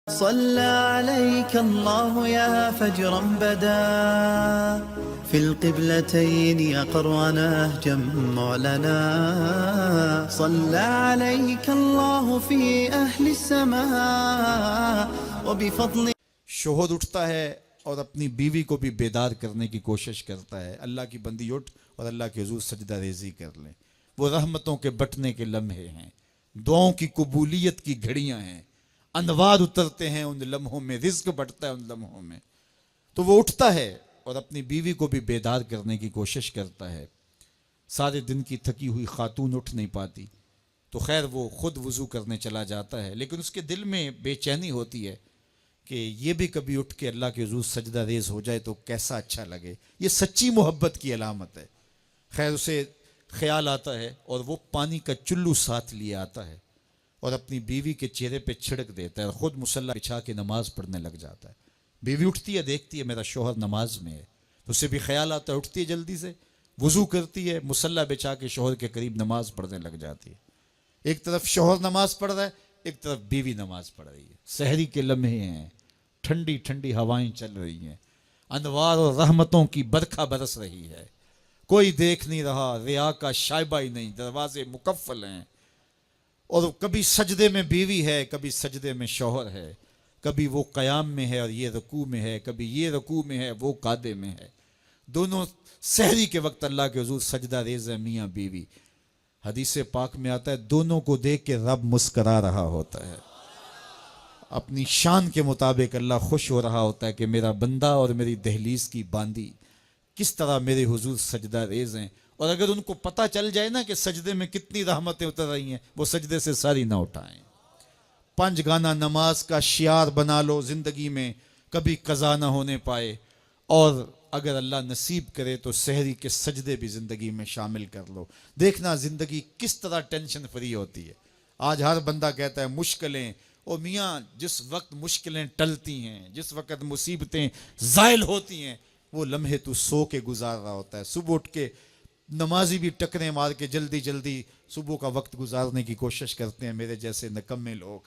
صلى عليك الله يا فجرا بدا في القبلتين يقر نهجا معلنا صلى عليك الله في أهل السماء وبفضل. شوہر اٹھتا ہے اور اپنی بیوی کو بھی بیدار کرنے کی کوشش کرتا ہے، اللہ کی بندی اٹھ اور اللہ کے حضور سجدہ ریزی کر لیں. وہ رحمتوں کے بٹنے کے لمحے ہیں، دعاؤں کی قبولیت کی گھڑیاں ہیں، انوار اترتے ہیں ان لمحوں میں، رزق بڑھتا ہے ان لمحوں میں. تو وہ اٹھتا ہے اور اپنی بیوی کو بھی بیدار کرنے کی کوشش کرتا ہے. سارے دن کی تھکی ہوئی خاتون اٹھ نہیں پاتی تو خیر وہ خود وضو کرنے چلا جاتا ہے، لیکن اس کے دل میں بے چینی ہوتی ہے کہ یہ بھی کبھی اٹھ کے اللہ کے حضور سجدہ ریز ہو جائے تو کیسا اچھا لگے. یہ سچی محبت کی علامت ہے. خیر اسے خیال آتا ہے اور وہ پانی کا چلو ساتھ لیے آتا ہے اور اپنی بیوی کے چہرے پہ چھڑک دیتا ہے اور خود مصلی بچھا کے نماز پڑھنے لگ جاتا ہے. بیوی اٹھتی ہے، دیکھتی ہے میرا شوہر نماز میں ہے، تو اسے بھی خیال آتا ہے، اٹھتی ہے جلدی سے، وضو کرتی ہے، مصلی بچھا کے شوہر کے قریب نماز پڑھنے لگ جاتی ہے. ایک طرف شوہر نماز پڑھ رہا ہے، ایک طرف بیوی نماز پڑھ رہی ہے. سحری کے لمحے ہیں، ٹھنڈی ٹھنڈی ہوائیں چل رہی ہیں، انوار اور رحمتوں کی برکھا برس رہی ہے. کوئی دیکھ نہیں رہا، ریا کا شائبہ ہی نہیں، دروازے مقفل ہیں. اور کبھی سجدے میں بیوی ہے، کبھی سجدے میں شوہر ہے، کبھی وہ قیام میں ہے اور یہ رکوع میں ہے، کبھی یہ رکوع میں ہے وہ قعدے میں ہے. دونوں سحری کے وقت اللہ کے حضور سجدہ ریز ہے میاں بیوی. حدیث پاک میں آتا ہے دونوں کو دیکھ کے رب مسکرا رہا ہوتا ہے. اپنی شان کے مطابق اللہ خوش ہو رہا ہوتا ہے کہ میرا بندہ اور میری دہلیز کی باندی کس طرح میرے حضور سجدہ ریز ہیں. اور اگر ان کو پتہ چل جائے نا کہ سجدے میں کتنی رحمتیں اتر رہی ہیں، وہ سجدے سے ساری نہ اٹھائیں. 5 گانا نماز کا شعار بنا لو زندگی میں، کبھی قضا نہ ہونے پائے. اور اگر اللہ نصیب کرے تو سحری کے سجدے بھی زندگی میں شامل کر لو. دیکھنا زندگی کس طرح ٹینشن فری ہوتی ہے. آج ہر بندہ کہتا ہے مشکلیں، اور میاں جس وقت مشکلیں ٹلتی ہیں، جس وقت مصیبتیں زائل ہوتی ہیں، وہ لمحے تو سو کے گزار رہا ہوتا ہے. صبح اٹھ کے نمازی بھی ٹکریں مار کے جلدی جلدی صبح کا وقت گزارنے کی کوشش کرتے ہیں میرے جیسے نکمے لوگ.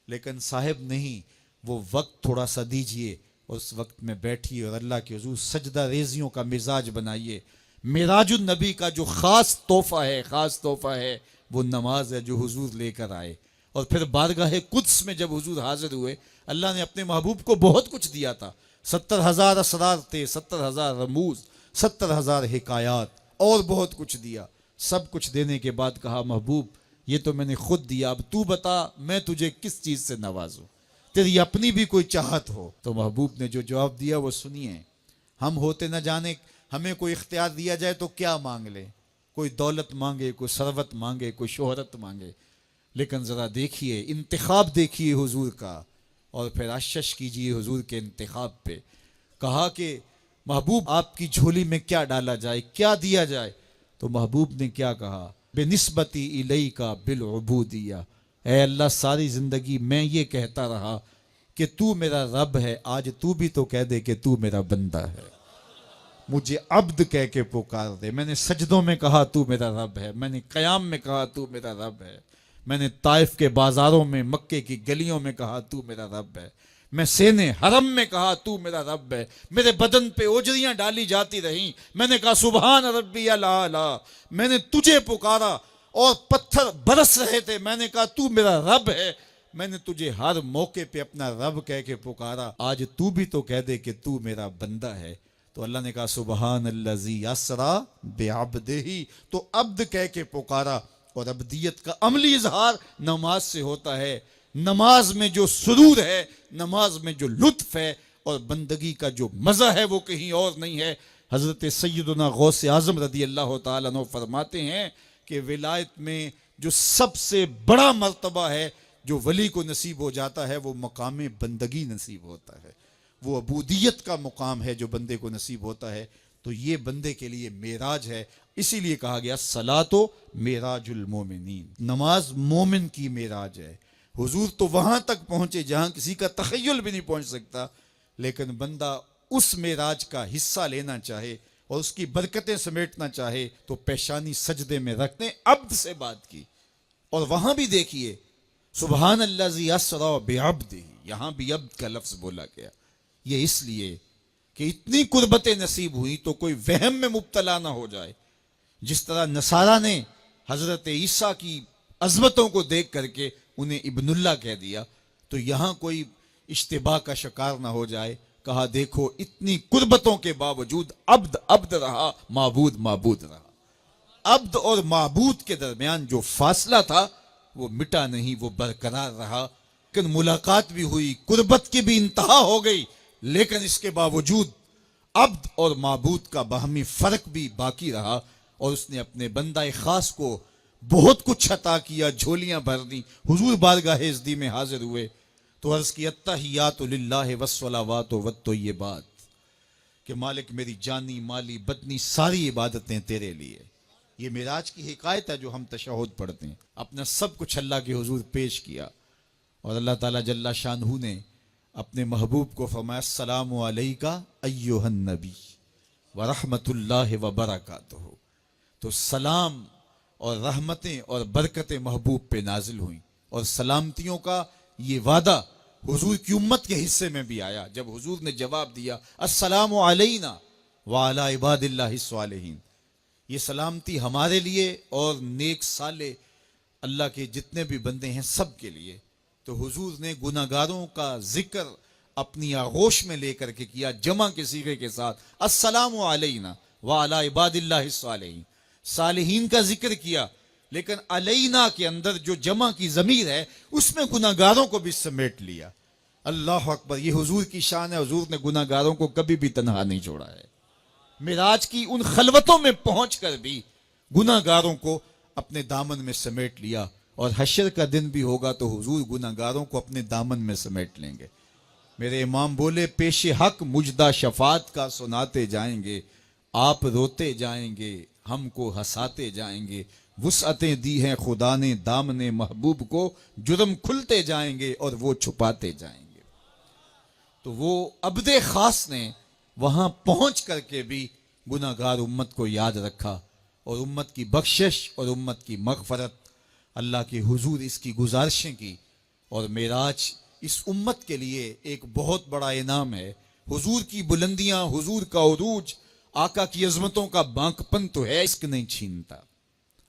لیکن صاحب نہیں، وہ وقت تھوڑا سا دیجئے، اس وقت میں بیٹھیے اور اللہ کے حضور سجدہ ریزیوں کا مزاج بنائیے. معراج النبی کا جو خاص تحفہ ہے وہ نماز ہے جو حضور لے کر آئے. اور پھر بارگاہ قدس میں جب حضور حاضر ہوئے، اللہ نے اپنے محبوب کو بہت کچھ دیا تھا. 70,000 اسرار تھے، 70,000 رموز، 70,000 حکایات، اور بہت کچھ دیا. سب کچھ دینے کے بعد کہا محبوب یہ تو میں نے خود دیا، اب تو بتا میں تجھے کس چیز سے نوازوں، تیری اپنی بھی کوئی چاہت ہو. تو محبوب نے جو جواب دیا وہ سنیے. ہم ہوتے نہ جانے ہمیں کوئی اختیار دیا جائے تو کیا مانگ لے. کوئی دولت مانگے، کوئی ثروت مانگے، کوئی شہرت مانگے، لیکن ذرا دیکھیے انتخاب دیکھیے حضور کا، اور پھر اشش کیجیے حضور کے انتخاب پہ. کہا کہ محبوب آپ کی جھولی میں کیا ڈالا جائے، کیا دیا جائے. تو محبوب نے کیا کہا، بنسبتی الیک بالعبودیہ. اے اللہ ساری زندگی میں یہ کہتا رہا کہ تو میرا رب ہے، آج تو بھی تو کہہ دے کہ تو میرا بندہ ہے. مجھے عبد کہہ کے پکار دے. میں نے سجدوں میں کہا تو میرا رب ہے، میں نے قیام میں کہا تو میرا رب ہے، میں نے طائف کے بازاروں میں، مکے کی گلیوں میں کہا تو میرا رب ہے، میں سینے حرم میں کہا تو میرا رب ہے. میرے بدن پہ اوجریاں ڈالی جاتی رہیں، میں نے کہا سبحان ربی الاعلی. میں نے تجھے پکارا اور پتھر برس رہے تھے، میں نے کہا تو میرا رب ہے. میں نے تجھے ہر موقع پہ اپنا رب کہہ کے پکارا، آج تو بھی تو کہہ دے کہ تو میرا بندہ ہے. تو اللہ نے کہا سبحان الذی اسری بعبدہ. تو عبد کہہ کے پکارا. اور عبدیت کا عملی اظہار نماز سے ہوتا ہے. نماز میں جو سرور ہے، نماز میں جو لطف ہے، اور بندگی کا جو مزہ ہے وہ کہیں اور نہیں ہے. حضرت سیدنا غوث اعظم رضی اللہ تعالیٰ عنہ فرماتے ہیں کہ ولایت میں جو سب سے بڑا مرتبہ ہے جو ولی کو نصیب ہو جاتا ہے وہ مقام بندگی نصیب ہوتا ہے. وہ عبودیت کا مقام ہے جو بندے کو نصیب ہوتا ہے. تو یہ بندے کے لیے معراج ہے. اسی لیے کہا گیا صلاۃ معراج المومنین، نماز مومن کی معراج ہے. حضور تو وہاں تک پہنچے جہاں کسی کا تخیل بھی نہیں پہنچ سکتا، لیکن بندہ اس معراج کا حصہ لینا چاہے اور اس کی برکتیں سمیٹنا چاہے تو پیشانی سجدے میں رکھتے عبد سے بات کی. اور وہاں بھی دیکھیے سبحان الذی اسری بعبدہ، یہاں بھی عبد کا لفظ بولا گیا، یہ اس لیے کہ اتنی قربتیں نصیب ہوئی تو کوئی وہم میں مبتلا نہ ہو جائے۔ جس طرح نصارہ نے حضرت عیسیٰ کی عظمتوں کو دیکھ کر کے انہیں ابن اللہ کہہ دیا، تو یہاں کوئی اشتباہ کا شکار نہ ہو جائے، کہا دیکھو اتنی قربتوں کے باوجود عبد عبد رہا، معبود معبود رہا۔ عبد اور معبود کے درمیان جو فاصلہ تھا وہ مٹا نہیں، وہ برقرار رہا، لیکن ملاقات بھی ہوئی، قربت کی بھی انتہا ہو گئی، لیکن اس کے باوجود عبد اور معبود کا باہمی فرق بھی باقی رہا، اور اس نے اپنے بندہ خاص کو بہت کچھ عطا کیا، جھولیاں بھر دی۔ حضور بارگاہ ازدی میں حاضر ہوئے تو عرض کی التحیات للہ والصلوات والطیبات، کہ مالک میری جانی مالی بدنی ساری عبادتیں تیرے لیے۔ یہ معراج کی حکایت ہے جو ہم تشہد پڑھتے ہیں، اپنا سب کچھ اللہ کے حضور پیش کیا، اور اللہ تعالیٰ جل شانہ نے اپنے محبوب کو فرمایا السلام علیکہ ایہا النبی ورحمۃ اللہ وبرکاتہ۔ تو سلام اور رحمتیں اور برکتیں محبوب پہ نازل ہوئیں، اور سلامتیوں کا یہ وعدہ حضور کی امت کے حصے میں بھی آیا جب حضور نے جواب دیا السلام علینا وعلی عباد اللہ الصالحین، یہ سلامتی ہمارے لیے اور نیک صالح اللہ کے جتنے بھی بندے ہیں سب کے لیے۔ تو حضور نے گناہگاروں کا ذکر اپنی آغوش میں لے کر کے کیا، جمع کے صیغے کے ساتھ السلام علینا وعلی عباد اللہ الصالحین، صالحین کا ذکر کیا، لیکن علینا کے اندر جو جمع کی ضمیر ہے اس میں گناہگاروں کو بھی سمیٹ لیا۔ اللہ اکبر، یہ حضور کی شان ہے، حضور نے گناہگاروں کو کبھی بھی تنہا نہیں چھوڑا ہے۔ معراج کی ان خلوتوں میں پہنچ کر بھی گناہگاروں کو اپنے دامن میں سمیٹ لیا، اور حشر کا دن بھی ہوگا تو حضور گناہگاروں کو اپنے دامن میں سمیٹ لیں گے۔ میرے امام بولے پیش حق مجدہ شفاعت کا سناتے جائیں گے، آپ روتے جائیں گے ہم کو ہنساتے جائیں گے، وسعتیں دی ہیں خدا نے دامن محبوب کو، جرم کھلتے جائیں گے اور وہ چھپاتے جائیں گے۔ تو وہ عبد خاص نے وہاں پہنچ کر کے بھی گناہگار امت کو یاد رکھا، اور امت کی بخشش اور امت کی مغفرت، اللہ کے حضور اس کی گزارشیں کی، اور معراج اس امت کے لیے ایک بہت بڑا انعام ہے۔ حضور کی بلندیاں، حضور کا عروج، آقا کی عظمتوں کا بانکپن تو ہے، اس کو نہیں چھینتا،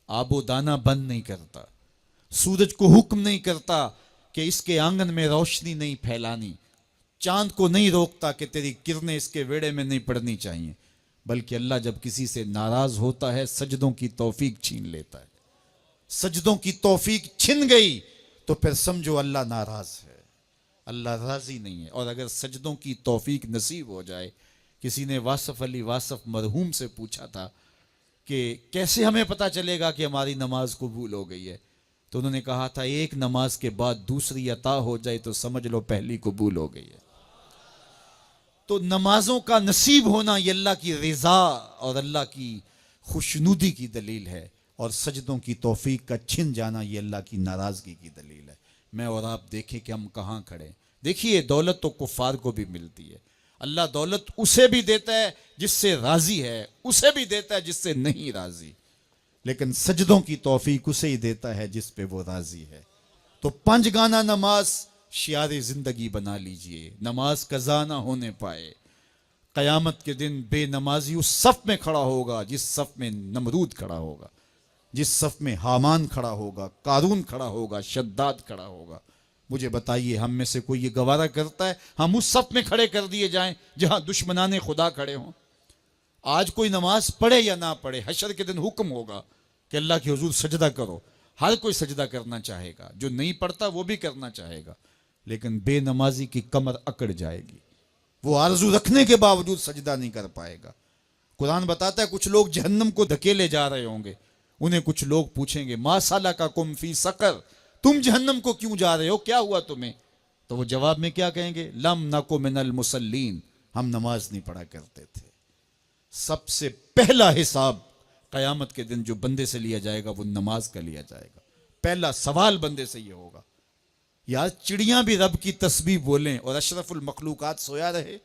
آب و دانہ بند نہیں کرتا، سورج کو حکم نہیں کرتا کہ اس کے آنگن میں روشنی نہیں پھیلانی، چاند کو نہیں روکتا کہ تیری کرنیں اس کے ویڑے میں نہیں پڑنی چاہیے، بلکہ اللہ جب کسی سے ناراض ہوتا ہے سجدوں کی توفیق چھین لیتا ہے۔ سجدوں کی توفیق چھن گئی تو پھر سمجھو اللہ ناراض ہے، اللہ راضی نہیں ہے۔ اور اگر سجدوں کی توفیق نصیب ہو جائے، کسی نے واصف علی واصف مرحوم سے پوچھا تھا کہ کیسے ہمیں پتہ چلے گا کہ ہماری نماز قبول ہو گئی ہے، تو انہوں نے کہا تھا ایک نماز کے بعد دوسری عطا ہو جائے تو سمجھ لو پہلی قبول ہو گئی ہے۔ تو نمازوں کا نصیب ہونا یہ اللہ کی رضا اور اللہ کی خوشنودی کی دلیل ہے، اور سجدوں کی توفیق کا چھن جانا یہ اللہ کی ناراضگی کی دلیل ہے۔ میں اور آپ دیکھیں کہ ہم کہاں کھڑے ہیں۔ دیکھیے دولت تو کفار کو بھی ملتی ہے، اللہ دولت اسے بھی دیتا ہے جس سے راضی ہے، اسے بھی دیتا ہے جس سے نہیں راضی، لیکن سجدوں کی توفیق اسے ہی دیتا ہے جس پہ وہ راضی ہے۔ تو 5 گانا نماز شعار زندگی بنا لیجئے، نماز قضا نہ ہونے پائے۔ قیامت کے دن بے نمازی اس صف میں کھڑا ہوگا جس صف میں نمرود کھڑا ہوگا، جس صف میں حامان کھڑا ہوگا، قارون کھڑا ہوگا، شداد کھڑا ہوگا۔ مجھے بتائیے ہم میں سے کوئی یہ گوارہ کرتا ہے ہم اس صف میں کھڑے کر دیے جائیں جہاں دشمنان خدا کھڑے ہوں؟ آج کوئی نماز پڑھے یا نہ پڑھے، حشر کے دن حکم ہوگا کہ اللہ کے حضور سجدہ کرو، ہر کوئی سجدہ کرنا چاہے گا، جو نہیں پڑھتا وہ بھی کرنا چاہے گا، لیکن بے نمازی کی کمر اکڑ جائے گی، وہ آرزو رکھنے کے باوجود سجدہ نہیں کر پائے گا۔ قرآن بتاتا ہے کچھ لوگ جہنم کو دھکیلے جا رہے ہوں گے، انہیں کچھ لوگ پوچھیں گے ما سلککم فی سقر، تم جہنم کو کیوں جا رہے ہو، کیا ہوا تمہیں؟ تو وہ جواب میں کیا کہیں گے؟ لم نکو من المصلین، ہم نماز نہیں پڑھا کرتے تھے۔ سب سے پہلا حساب قیامت کے دن جو بندے سے لیا جائے گا وہ نماز کا لیا جائے گا۔ پہلا سوال بندے سے یہ ہوگا۔ یار چڑیاں بھی رب کی تسبیح بولیں اور اشرف المخلوقات سویا رہے،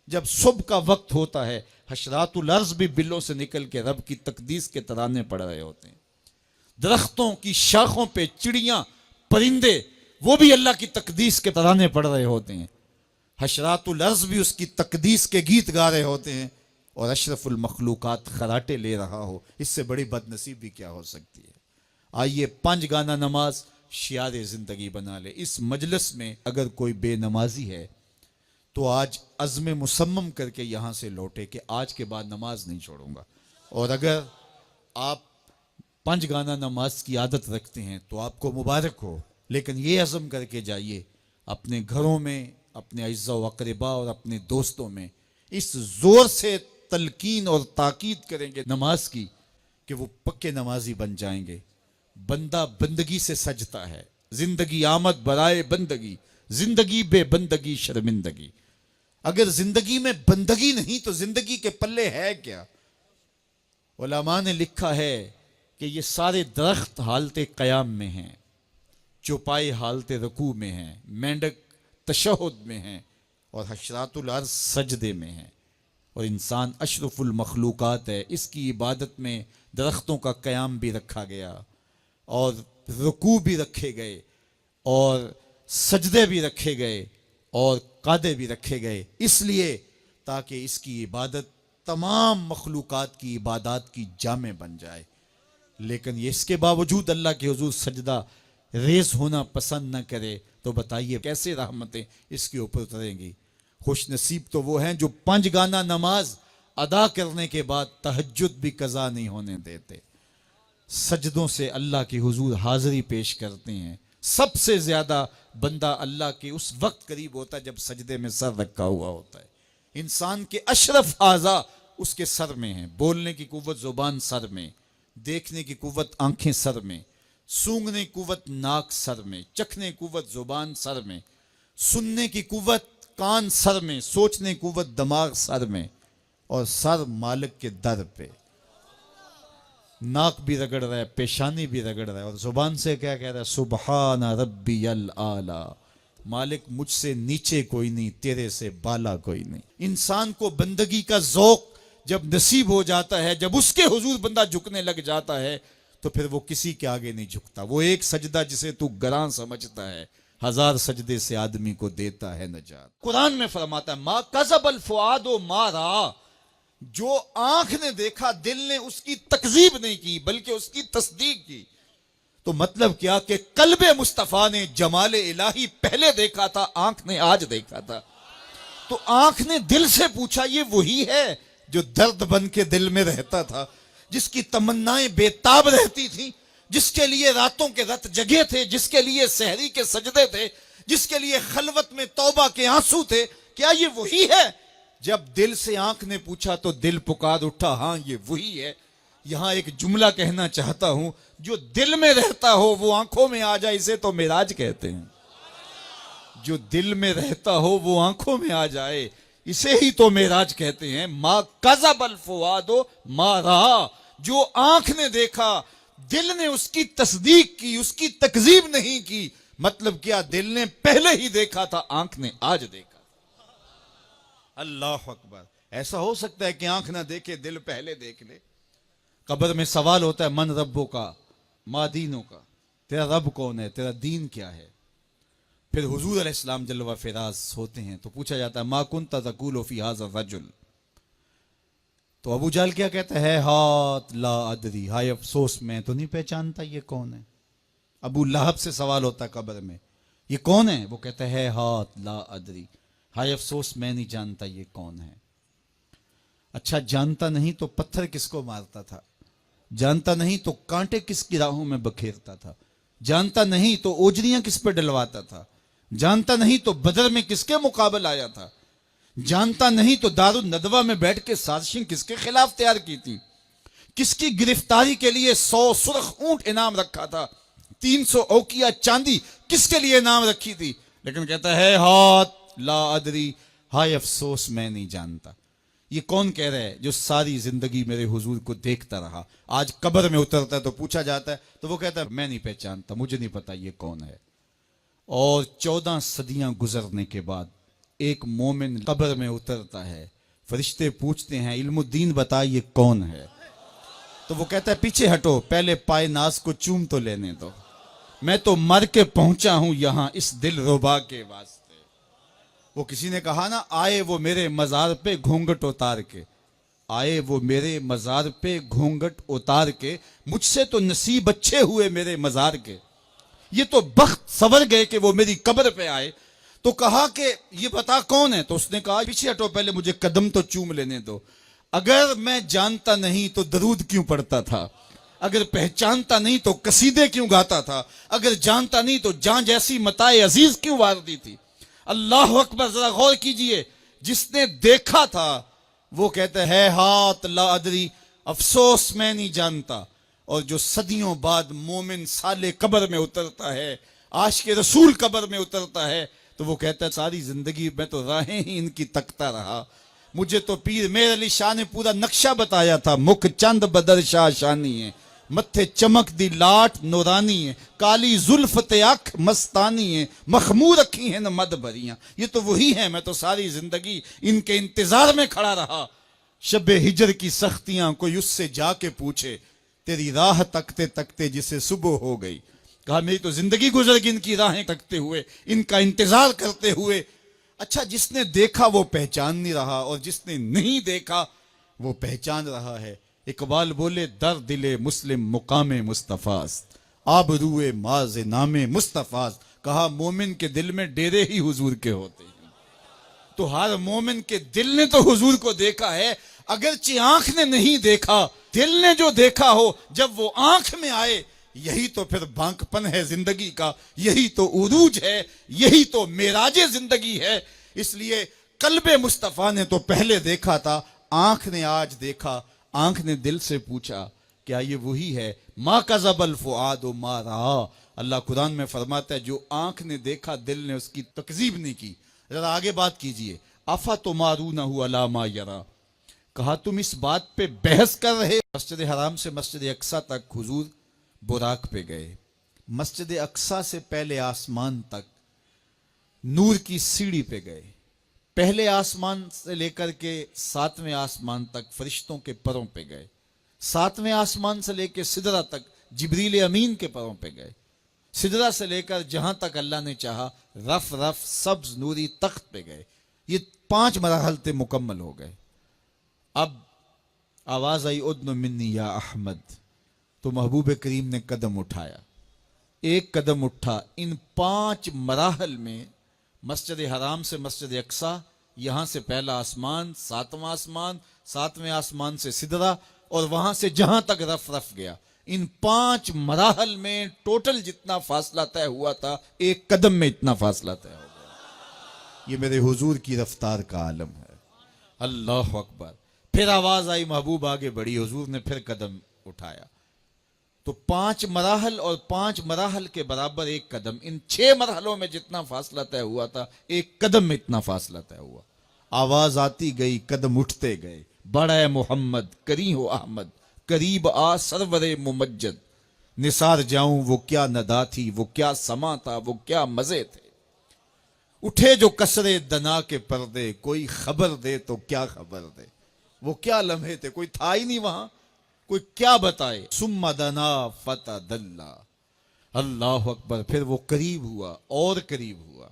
جب صبح کا وقت ہوتا ہے حشرات الارض بھی بلوں سے نکل کے رب کی تقدیس کے ترانے پڑھ رہے ہوتے ہیں، درختوں کی شاخوں پہ چڑیاں پرندے وہ بھی اللہ کی تقدیس کے ترانے پڑھ رہے ہوتے ہیں، حشرات الارض بھی اس کی تقدیس کے گیت گا رہے ہوتے ہیں، اور اشرف المخلوقات خراٹے لے رہا ہو، اس سے بڑی بد نصیبی کیا ہو سکتی ہے؟ آئیے 5 گانا نماز شعار زندگی بنا لے۔ اس مجلس میں اگر کوئی بے نمازی ہے تو آج عزم مصمم کر کے یہاں سے لوٹے کہ آج کے بعد نماز نہیں چھوڑوں گا، اور اگر آپ 5 گانا نماز کی عادت رکھتے ہیں تو آپ کو مبارک ہو، لیکن یہ عزم کر کے جائیے اپنے گھروں میں، اپنے اعزاء و اقرباء اور اپنے دوستوں میں اس زور سے تلقین اور تاکید کریں گے نماز کی کہ وہ پکے نمازی بن جائیں گے۔ بندہ بندگی سے سجتا ہے، زندگی آمد برائے بندگی، زندگی بے بندگی شرمندگی۔ اگر زندگی میں بندگی نہیں تو زندگی کے پلے ہے کیا؟ علماء نے لکھا ہے کہ یہ سارے درخت حالت قیام میں ہیں، چوپائے حالت رکوع میں ہیں، مینڈک تشہد میں ہیں، اور حشرات الارض سجدے میں ہیں، اور انسان اشرف المخلوقات ہے۔ اس کی عبادت میں درختوں کا قیام بھی رکھا گیا، اور رکوع بھی رکھے گئے، اور سجدے بھی رکھے گئے، اور قعدے بھی رکھے گئے، اس لیے تاکہ اس کی عبادت تمام مخلوقات کی عبادات کی جامع بن جائے۔ لیکن یہ اس کے باوجود اللہ کے حضور سجدہ ریز ہونا پسند نہ کرے تو بتائیے کیسے رحمتیں اس کے اوپر اتریں گی؟ خوش نصیب تو وہ ہیں جو 5 گانا نماز ادا کرنے کے بعد تہجد بھی قضا نہیں ہونے دیتے، سجدوں سے اللہ کے حضور حاضری پیش کرتے ہیں۔ سب سے زیادہ بندہ اللہ کے اس وقت قریب ہوتا ہے جب سجدے میں سر رکھا ہوا ہوتا ہے۔ انسان کے اشرف اعضاء اس کے سر میں ہیں، بولنے کی قوت زبان سر میں، دیکھنے کی قوت آنکھیں سر میں، سونگنے کی قوت ناک سر میں، چکھنے کی قوت زبان سر میں، سننے کی قوت کان سر میں، سوچنے کی قوت دماغ سر میں، اور سر مالک کے در پہ۔ ناک بھی رگڑ رہا ہے، پیشانی بھی رگڑ رہا ہے، اور زبان سے کیا کہہ رہا ہے؟ سبحان ربی الاعلی، مالک مجھ سے نیچے کوئی نہیں، تیرے سے بالا کوئی نہیں۔ انسان کو بندگی کا ذوق جب نصیب ہو جاتا ہے، جب اس کے حضور بندہ جھکنے لگ جاتا ہے تو پھر وہ کسی کے آگے نہیں جھکتا۔ وہ ایک سجدہ جسے تو گراں سمجھتا ہے، 1000 سجدے سے آدمی کو دیتا ہے نجات۔ قرآن میں فرماتا ہے ما کذب الفؤاد ما رأى، جو آنکھ نے دیکھا دل نے اس کی تکذیب نہیں کی بلکہ اس کی تصدیق کی۔ تو مطلب کیا کہ قلب مصطفیٰ نے جمال الہی پہلے دیکھا تھا، آنکھ نے آج دیکھا تھا۔ تو آنکھ نے دل سے پوچھا یہ وہی ہے جو درد بن کے دل میں رہتا تھا، جس کی تمنائیں بے تاب رہتی تھیں، جس کے لیے راتوں کے رت جگے تھے، جس کے لیے سحری کے سجدے تھے، جس کے لیے خلوت میں توبہ کے آنسو تھے؟ کیا یہ وہی ہے؟ جب دل سے آنکھ نے پوچھا تو دل پکار اٹھا، ہاں یہ وہی ہے۔ یہاں ایک جملہ کہنا چاہتا ہوں، جو دل میں رہتا ہو وہ آنکھوں میں آ جائے، اسے تو معراج کہتے ہیں۔ جو دل میں رہتا ہو وہ آنکھوں میں آ جائے، اسے ہی تو معراج کہتے ہیں۔ ما کذب الفؤاد ما رأى، جو آنکھ نے دیکھا دل نے اس کی تصدیق کی، اس کی تکذیب نہیں کی۔ مطلب کیا؟ دل نے پہلے ہی دیکھا تھا، آنکھ نے آج دیکھا۔ اللہ اکبر! ایسا ہو سکتا ہے کہ آنکھ نہ دیکھے دل پہلے دیکھ لے؟ قبر میں سوال ہوتا ہے من ربوں کا ما دینوں کا، تیرا رب کون ہے، تیرا دین کیا ہے؟ پھر حضور علیہ السلام جلوہ فراز ہوتے ہیں تو پوچھا جاتا ہے ما کنت تقول فی ھذا الرجل، تو ابو جہل کیا کہتا ہے؟ ہاتھ لا ادری، ہائے افسوس میں تو نہیں پہچانتا یہ کون ہے۔ ابو لہب سے سوال ہوتا ہے قبر میں یہ کون ہے؟ وہ کہتا ہے ہاتھ لا ادری، ہائے افسوس میں نہیں جانتا یہ کون ہے۔ اچھا جانتا نہیں تو پتھر کس کو مارتا تھا؟ جانتا نہیں تو کانٹے کس کی راہوں میں بکھیرتا تھا؟ جانتا نہیں تو اوجریاں کس پہ ڈلواتا تھا؟ جانتا نہیں تو بدر میں کس کے مقابل آیا تھا؟ جانتا نہیں تو دار الندوہ میں بیٹھ کے سازشیں کس کے خلاف تیار کی تھی؟ کس کی گرفتاری کے لیے 100 سرخ اونٹ انعام رکھا تھا؟ 300 اوقیہ چاندی کس کے لیے انعام رکھی تھی؟ لیکن کہتا ہے ہاتھ لا ادری، ہائے افسوس میں نہیں جانتا۔ یہ کون کہہ رہا ہے؟ جو ساری زندگی میرے حضور کو دیکھتا رہا، آج قبر میں اترتا ہے تو پوچھا جاتا ہے تو وہ کہتا ہے میں نہیں پہچانتا، مجھے نہیں پتا یہ کون ہے۔ اور 14 صدیاں گزرنے کے بعد ایک مومن قبر میں اترتا ہے، فرشتے پوچھتے ہیں علم الدین بتا یہ کون ہے؟ تو وہ کہتا ہے پیچھے ہٹو، پہلے پائے ناز کو چوم تو لینے دو، میں تو مر کے پہنچا ہوں یہاں اس دل ربا کے واسطے. وہ کسی نے کہا نا آئے وہ میرے مزار پہ گھونگھٹ اتار کے, آئے وہ میرے مزار پہ گھونگھٹ اتار کے, مجھ سے تو نصیب اچھے ہوئے میرے مزار کے, یہ تو بخت سور گئے کہ وہ میری قبر پہ آئے. تو کہا کہ یہ بتا کون ہے؟ تو اس نے کہا پیچھے ہٹو, پہلے مجھے قدم تو چوم لینے دو. اگر میں جانتا نہیں تو درود کیوں پڑھتا تھا, اگر پہچانتا نہیں تو قصیدے کیوں گاتا تھا, اگر جانتا نہیں تو جان جیسی متاع عزیز کیوں وار دی تھی. اللہ اکبر, ذرا غور کیجئے. جس نے دیکھا تھا وہ کہتا ہے ہاتھ لا ادری, افسوس میں نہیں جانتا. اور جو صدیوں بعد مومن سالے قبر میں اترتا ہے, عاشق رسول قبر میں اترتا ہے, تو وہ کہتا ہے ساری زندگی میں تو راہیں ہی ان کی تکتا رہا. مجھے تو پیر میر علی شاہ نے پورا نقشہ بتایا تھا. مکھ چند بدر شاہ شانی ہے, متھے چمک دی لاٹ نورانی ہے, کالی زلفت اکھ مستانی ہے, مخمور رکھی ہیں نہ مد بھریاں. یہ تو وہی ہیں, میں تو ساری زندگی ان کے انتظار میں کھڑا رہا. شب ہجر کی سختیاں کوئی اس سے جا کے پوچھے, تیری راہ تکتے تکتے جسے صبح ہو گئی. کہا میری تو زندگی گزر گئی ان کی راہیں تکتے ہوئے, ان کا انتظار کرتے ہوئے. اچھا جس نے دیکھا وہ پہچان نہیں رہا, اور جس نے نہیں دیکھا وہ پہچان رہا ہے. اقبال بولے در دل مسلم مقام مصطفیٰ است, آبروئے ماز نام مصطفیٰ است. کہا مومن کے دل میں ڈیرے ہی حضور کے ہوتے ہیں. تو ہر مومن کے دل نے تو حضور کو دیکھا ہے, اگرچہ آنکھ نے نہیں دیکھا, دل نے جو دیکھا ہو جب وہ آنکھ میں آئے, یہی تو پھر بانکپن ہے زندگی کا, یہی تو عروج ہے, یہی تو معراج زندگی ہے. اس لیے قلب مصطفیٰ نے تو پہلے دیکھا تھا, آنکھ نے آج دیکھا. آنکھ نے دل سے پوچھا کیا یہ وہی ہے؟ ما کذب الفؤاد ما رأى. اللہ قرآن میں فرماتا ہے جو آنکھ نے دیکھا دل نے اس کی تکذیب نہیں کی. ذرا آگے بات کیجئے. افتمارونہ علی ما یری, کہا تم اس بات پہ بحث کر رہے. مسجد حرام سے مسجد اقصی تک حضور براق پہ گئے. مسجد اقصی سے پہلے آسمان تک نور کی سیڑھی پہ گئے. پہلے آسمان سے لے کر کے 7ویں آسمان تک فرشتوں کے پروں پہ گئے. 7ویں آسمان سے لے کے سدرہ تک جبریل امین کے پروں پہ گئے. سدرہ سے لے کر جہاں تک اللہ نے چاہا رف رف سبز نوری تخت پہ گئے. یہ 5 مراحل تے مکمل ہو گئے. اب آواز آئی ادن منی یا احمد, تو محبوب کریم نے قدم اٹھایا. ایک قدم اٹھا. ان 5 مراحل میں مسجد حرام سے مسجد اقصی, یہاں سے پہلا آسمان, 7واں آسمان, 7ویں آسمان سے سدرہ, اور وہاں سے جہاں تک رف رف گیا. ان 5 مراحل میں ٹوٹل جتنا فاصلہ طے ہوا تھا, ایک قدم میں اتنا فاصلہ طے ہو گیا. یہ میرے حضور کی رفتار کا عالم ہے. اللہ اکبر. پھر آواز آئی, محبوب آگے بڑھی. حضور نے پھر قدم اٹھایا. تو 5 مراحل اور 5 مراحل کے برابر ایک قدم. ان 6 مرحلوں میں جتنا فاصلہ طے ہوا تھا, ایک قدم میں اتنا فاصلہ طے ہوا. آواز آتی گئی, قدم اٹھتے گئے. بڑا محمد کری ہو احمد, قریب آ سرور ممجد. نثار جاؤں وہ کیا ندا تھی, وہ کیا سما تھا, وہ کیا مزے تھے. اٹھے جو کسرے دنا کے پردے, کوئی خبر دے تو کیا خبر دے. وہ کیا لمحے تھے, کوئی تھا ہی نہیں وہاں, کوئی کیا بتائے. ثم دنا فتدلی. اللہ اکبر. پھر وہ قریب ہوا اور قریب ہوا.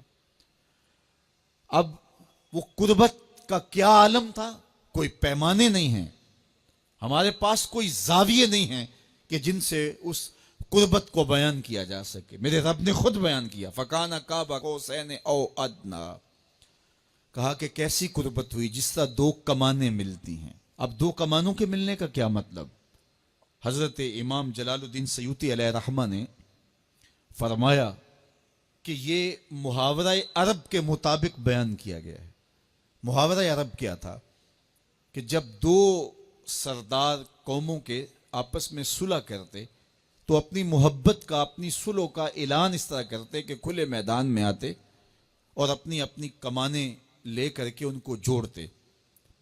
اب وہ قربت کا کیا عالم تھا. کوئی پیمانے نہیں ہیں ہمارے پاس, کوئی زاویے نہیں ہیں کہ جن سے اس قربت کو بیان کیا جا سکے. میرے رب نے خود بیان کیا, فکان قاب قوسین او ادنا. کہا کہ کیسی قربت ہوئی جس طرح 2 کمانیں ملتی ہیں. اب 2 کمانوں کے ملنے کا کیا مطلب؟ حضرت امام جلال الدین سیوطی علیہ رحمہ نے فرمایا کہ یہ محاورہ عرب کے مطابق بیان کیا گیا ہے. محاورہ عرب کیا تھا کہ جب 2 سردار قوموں کے آپس میں صلح کرتے تو اپنی محبت کا, اپنی صلح کا اعلان اس طرح کرتے کہ کھلے میدان میں آتے اور اپنی اپنی کمانیں لے کر کے ان کو جوڑتے.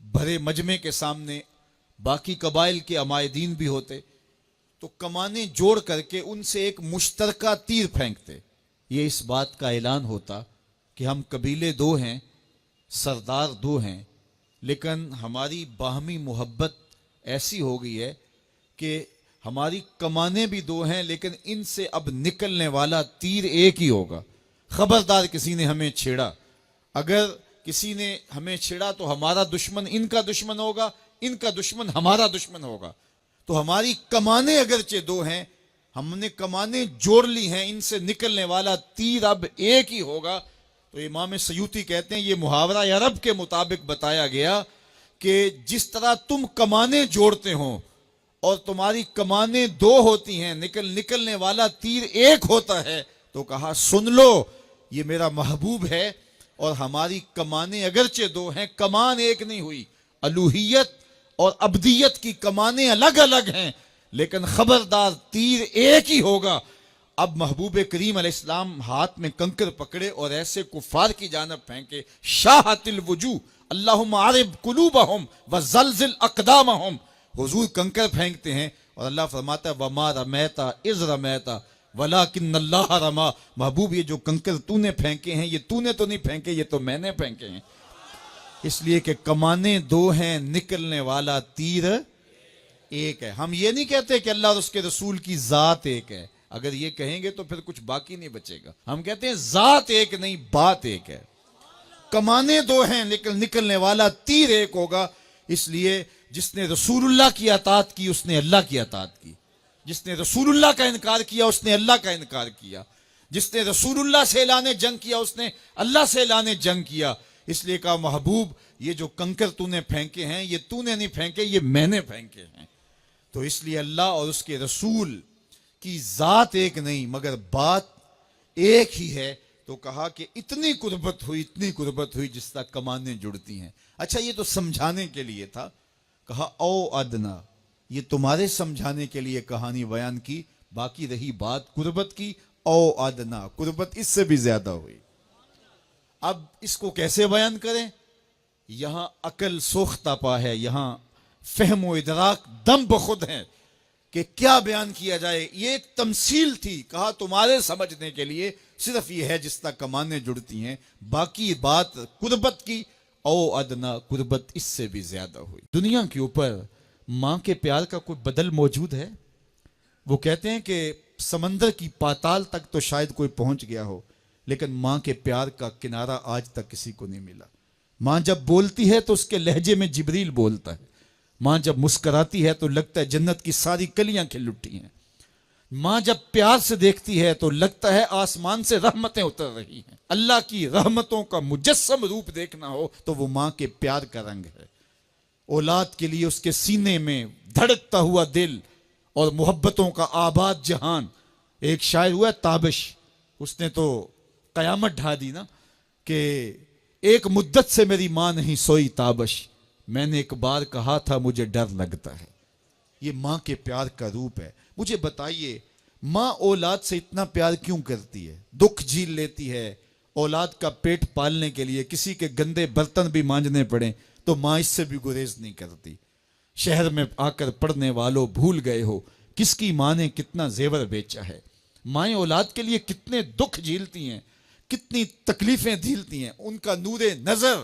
بھرے مجمع کے سامنے باقی قبائل کے عمائدین بھی ہوتے, تو کمانیں جوڑ کر کے ان سے ایک مشترکہ تیر پھینکتے. یہ اس بات کا اعلان ہوتا کہ ہم قبیلے 2 ہیں, سردار 2 ہیں, لیکن ہماری باہمی محبت ایسی ہو گئی ہے کہ ہماری کمانیں بھی دو ہیں لیکن ان سے اب نکلنے والا تیر ایک ہی ہوگا. خبردار کسی نے ہمیں چھیڑا، اگر کسی نے ہمیں چھیڑا تو ہمارا دشمن ان کا دشمن ہوگا، ان کا دشمن ہمارا دشمن ہوگا. تو ہماری کمانیں اگرچہ دو ہیں، ہم نے کمانیں جوڑ لی ہیں، ان سے نکلنے والا تیر اب ایک ہی ہوگا. تو امام سیوطی کہتے ہیں یہ محاورہ عرب کے مطابق بتایا گیا کہ جس طرح تم کمانیں جوڑتے ہو اور تمہاری کمانیں دو ہوتی ہیں، نکلنے والا تیر ایک ہوتا ہے. تو کہا سن لو، یہ میرا محبوب ہے اور ہماری کمانیں اگرچہ دو ہیں، کمان ایک نہیں ہوئی. الوہیت اور عبدیت کی کمانیں الگ الگ ہیں لیکن خبردار تیر ایک ہی ہوگا. اب محبوب کریم علیہ السلام ہاتھ میں کنکر پکڑے اور ایسے کفار کی جانب پھینکے. شاہت الوجوہ اللہم عرب قلوبہم وزلزل اقدامہم. حضور کنکر پھینکتے ہیں اور اللہ فرماتا ہے وما رمیتا اذ رمیتا ولیکن اللہ رما. محبوب یہ جو کنکر تو نے پھینکے ہیں یہ تو نے تو نہیں پھینکے، یہ تو میں نے پھینکے ہیں. اس لیے کہ کمانیں دو ہیں، نکلنے والا تیر ایک ہے. ہم یہ نہیں کہتے کہ اللہ اور اس کے رسول کی ذات ایک ہے، اگر یہ کہیں گے تو پھر کچھ باقی نہیں بچے گا. ہم کہتے ہیں ذات ایک نہیں، بات ایک ہے. کمانیں دو ہیں لیکن نکلنے والا تیر ایک ہوگا. اس لیے جس نے رسول اللہ کی اطاعت کی اس نے اللہ کی اطاعت کی، جس نے رسول اللہ کا انکار کیا اس نے اللہ کا انکار کیا، جس نے رسول اللہ سے اعلان جنگ کیا اس نے اللہ سے اعلان جنگ کیا. اس لیے کہا محبوب یہ جو کنکر تو نے پھینکے ہیں یہ تو نے نہیں پھینکے، یہ میں نے پھینکے ہیں. تو اس لیے اللہ اور اس کے رسول کی ذات ایک نہیں مگر بات ایک ہی ہے. تو کہا کہ اتنی قربت ہوئی جس طرح کمانیں جڑتی ہیں. اچھا یہ تو سمجھانے کے لیے تھا. کہا او ادنا، یہ تمہارے سمجھانے کے لیے کہانی بیان کی. باقی رہی بات قربت کی، او ادنا، قربت اس سے بھی زیادہ ہوئی. اب اس کو کیسے بیان کریں؟ یہاں عقل سوختہ پا ہے، یہاں فہم و ادراک دم بخود ہیں کہ کیا بیان کیا جائے. یہ ایک تمثیل تھی. کہا تمہارے سمجھنے کے لیے صرف یہ ہے جس طرح کمانیں جڑتی ہیں، باقی بات قربت کی. او ادنا، قربت اس سے بھی زیادہ ہوئی. دنیا کے اوپر ماں کے پیار کا کوئی بدل موجود ہے؟ وہ کہتے ہیں کہ سمندر کی پاتال تک تو شاید کوئی پہنچ گیا ہو لیکن ماں کے پیار کا کنارہ آج تک کسی کو نہیں ملا. ماں جب بولتی ہے تو اس کے لہجے میں جبریل بولتا ہے. ماں جب مسکراتی ہے تو لگتا ہے جنت کی ساری کلیاں کھل اٹھی ہیں. ماں جب پیار سے دیکھتی ہے تو لگتا ہے آسمان سے رحمتیں اتر رہی ہیں. اللہ کی رحمتوں کا مجسم روپ دیکھنا ہو تو وہ ماں کے پیار کا رنگ ہے. اولاد کے لیے اس کے سینے میں دھڑکتا ہوا دل اور محبتوں کا آباد جہان. ایک شاعر ہوا تابش، اس نے تو قیامت ڈھا دی نا کہ ایک مدت سے میری ماں نہیں سوئی تابش، میں نے ایک بار کہا تھا مجھے ڈر لگتا ہے. یہ ماں کے پیار کا روپ ہے. مجھے بتائیے ماں اولاد سے اتنا پیار کیوں کرتی ہے؟ دکھ جھیل لیتی ہے. اولاد کا پیٹ پالنے کے لیے کسی کے گندے برتن بھی مانجنے پڑیں تو ماں اس سے بھی گریز نہیں کرتی. شہر میں آ کر پڑھنے والوں بھول گئے ہو کس کی ماں نے کتنا زیور بیچا ہے. مائیں اولاد کے لیے کتنے دکھ جھیلتی ہیں، کتنی تکلیفیں جھیلتی ہیں. ان کا نور نظر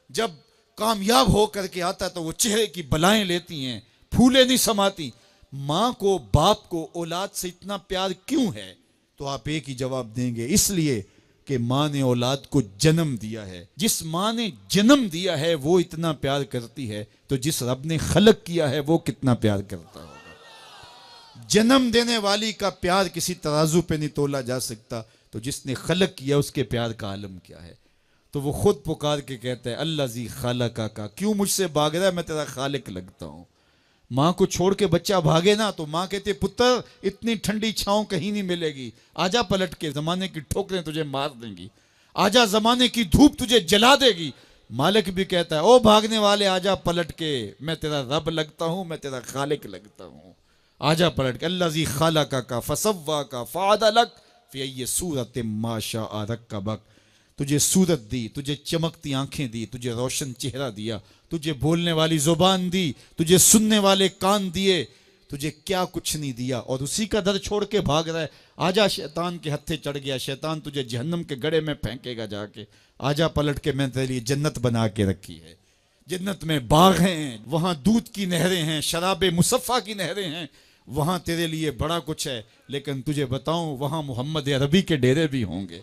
جب کامیاب ہو کر کے آتا ہے تو وہ چہرے کی بلائیں لیتی ہیں، پھولے نہیں سماتی. ماں کو، باپ کو اولاد سے اتنا پیار کیوں ہے؟ تو آپ ایک ہی جواب دیں گے، اس لیے کہ ماں نے اولاد کو جنم دیا ہے. جس ماں نے جنم دیا ہے وہ اتنا پیار کرتی ہے تو جس رب نے خلق کیا ہے وہ کتنا پیار کرتا ہوگا. جنم دینے والی کا پیار کسی ترازو پہ نہیں تولا جا سکتا، تو جس نے خلق کیا اس کے پیار کا عالم کیا ہے. تو وہ خود پکار کے کہتا ہے اللہ زی خالقہ کا، کیوں مجھ سے بھاگ رہا ہے، میں تیرا خالق لگتا ہوں. ماں کو چھوڑ کے بچہ بھاگے نا تو ماں کہتے پتر اتنی ٹھنڈی چھاؤں کہیں نہیں ملے گی، آجا پلٹ کے، زمانے کی ٹھوکریں تجھے مار دیں گی، آجا زمانے کی دھوپ تجھے جلا دے گی. مالک بھی کہتا ہے او بھاگنے والے آجا پلٹ کے، میں تیرا رب لگتا ہوں، میں تیرا خالق لگتا ہوں. آجا پلٹ کے. اللہ زی خالقہ کا فسوا کا فعدلک فی ای صورت ما شاء رکبک. تجھے صورت دی، تجھے چمکتی آنکھیں دی، تجھے روشن چہرہ دیا، تجھے بولنے والی زبان دی، تجھے سننے والے کان دیے، تجھے کیا کچھ نہیں دیا اور اسی کا در چھوڑ کے بھاگ رہا ہے. آجا شیطان کے ہتھے چڑھ گیا، شیطان تجھے جہنم کے گڑھے میں پھینکے گا جا کے. آجا پلٹ کے، میں تیرے لیے جنت بنا کے رکھی ہے. جنت میں باغ ہیں، وہاں دودھ کی نہریں ہیں، شراب مصفہ کی نہریں ہیں، وہاں تیرے لیے بڑا کچھ ہے، لیکن تجھے بتاؤں وہاں محمد عربی کے ڈیرے بھی ہوں گے۔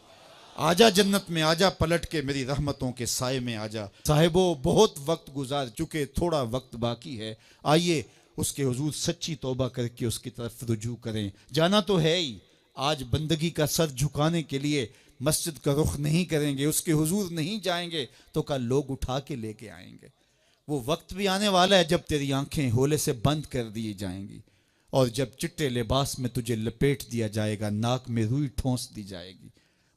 آجا جنت میں، آجا پلٹ کے میری رحمتوں کے سائے میں آجا۔ صاحبو بہت وقت گزار چکے، تھوڑا وقت باقی ہے، آئیے اس کے حضور سچی توبہ کر کے اس کی طرف رجوع کریں۔ جانا تو ہے ہی، آج بندگی کا سر جھکانے کے لیے مسجد کا رخ نہیں کریں گے، اس کے حضور نہیں جائیں گے تو کل لوگ اٹھا کے لے کے آئیں گے۔ وہ وقت بھی آنے والا ہے جب تیری آنکھیں ہولے سے بند کر دی جائیں گی، اور جب چٹے لباس میں تجھے لپیٹ دیا جائے گا، ناک میں روئی ٹھونس دی جائے گی۔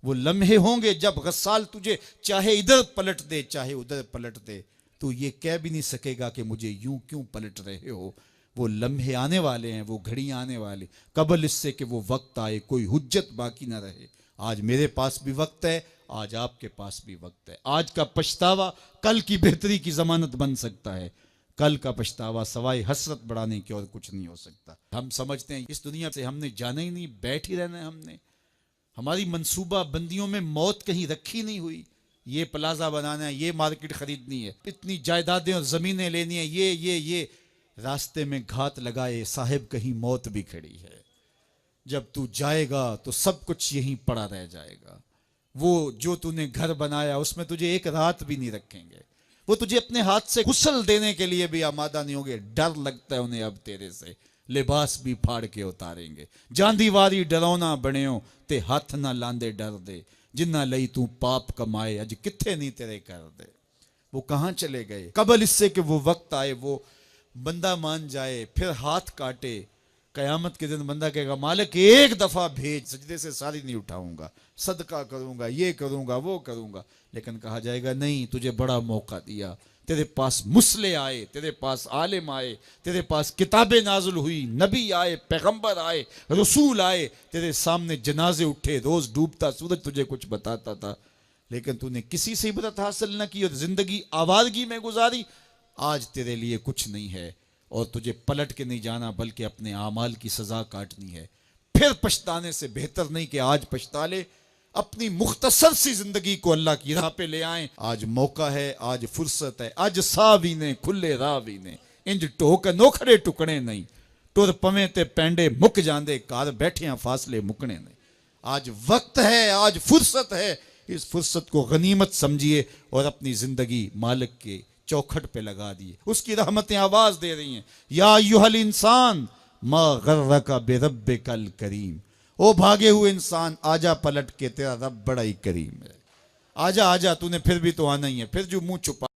وہ لمحے ہوں گے جب غسال تجھے چاہے ادھر پلٹ دے چاہے ادھر پلٹ دے، تو یہ کہہ بھی نہیں سکے گا کہ مجھے یوں کیوں پلٹ رہے ہو۔ وہ لمحے آنے والے ہیں، وہ گھڑیاں آنے والے، قبل اس سے کہ وہ وقت آئے کوئی حجت باقی نہ رہے۔ آج میرے پاس بھی وقت ہے، آج آپ کے پاس بھی وقت ہے۔ آج کا پچھتاوا کل کی بہتری کی ضمانت بن سکتا ہے، کل کا پچھتاوا سوائے حسرت بڑھانے کی اور کچھ نہیں ہو سکتا۔ ہم سمجھتے ہیں اس دنیا سے ہم نے جانا ہی نہیں، بیٹھ ہی رہنا ہے ہم نے، ہماری منصوبہ بندیوں میں موت کہیں رکھی نہیں ہوئی۔ یہ پلازا بنانا ہے، یہ مارکیٹ خریدنی ہے، اتنی جائیدادیں اور زمینیں لینی ہیں، یہ راستے میں گھات لگائے صاحب کہیں موت بھی کھڑی ہے۔ جب تو جائے گا تو سب کچھ یہیں پڑا رہ جائے گا۔ وہ جو تو نے گھر بنایا اس میں تجھے ایک رات بھی نہیں رکھیں گے، وہ تجھے اپنے ہاتھ سے غسل دینے کے لیے بھی آمادہ نہیں ہوں گے۔ ڈر لگتا ہے انہیں اب تیرے سے، لباس بھی پھاڑ کے اتاریں گے۔ جاندی واری ڈرونا بنیو تے ہاتھ نہ لاندے ڈر دے، جنہ لئی تو پاپ کمائے اج کتھے نہیں تیرے کر دے۔ وہ کہاں چلے گئے؟ قبل اس سے کہ وہ وقت آئے، وہ بندہ مان جائے پھر ہاتھ کاٹے۔ قیامت کے دن بندہ کہے گا مالک ایک دفعہ بھیج، سجدے سے ساری نہیں اٹھاؤں گا، صدقہ کروں گا، یہ کروں گا، وہ کروں گا۔ لیکن کہا جائے گا نہیں، تجھے بڑا موقع دیا، تیرے پاس مسلح آئے، تیرے پاس عالم آئے، تیرے پاس کتابیں نازل ہوئی، نبی آئے، پیغمبر آئے، رسول آئے، تیرے سامنے جنازے اٹھے، روز ڈوبتا سورج تجھے کچھ بتاتا تھا، لیکن تو نے کسی سے عبرت حاصل نہ کی اور زندگی آوارگی میں گزاری۔ آج تیرے لیے کچھ نہیں ہے اور تجھے پلٹ کے نہیں جانا بلکہ اپنے اعمال کی سزا کاٹنی ہے۔ پھر پچھتانے سے بہتر نہیں کہ آج پچھتا لے، اپنی مختصر سی زندگی کو اللہ کی راہ پہ لے آئیں۔ آج موقع ہے، آج فرصت ہے، آج ساوی نے کھلے راوی نے انج ٹوک نوکھڑے ٹکڑے نہیں، ٹر پویں تے پینڈے مک جاندے کار بیٹھیاں فاصلے مکنے نہیں۔ آج وقت ہے، آج فرصت ہے، اس فرصت کو غنیمت سمجھیے اور اپنی زندگی مالک کے چوکھٹ پہ لگا دیے۔ اس کی رحمتیں آواز دے رہی ہیں، یا ایھا الانسان ما غرک بربک الکریم، او بھاگے ہوئے انسان آجا پلٹ کے، تیرا رب بڑا ہی کریم ہے۔ آجا آجا، تو نے پھر بھی تو آنا ہی ہے، پھر جو منہ چھپا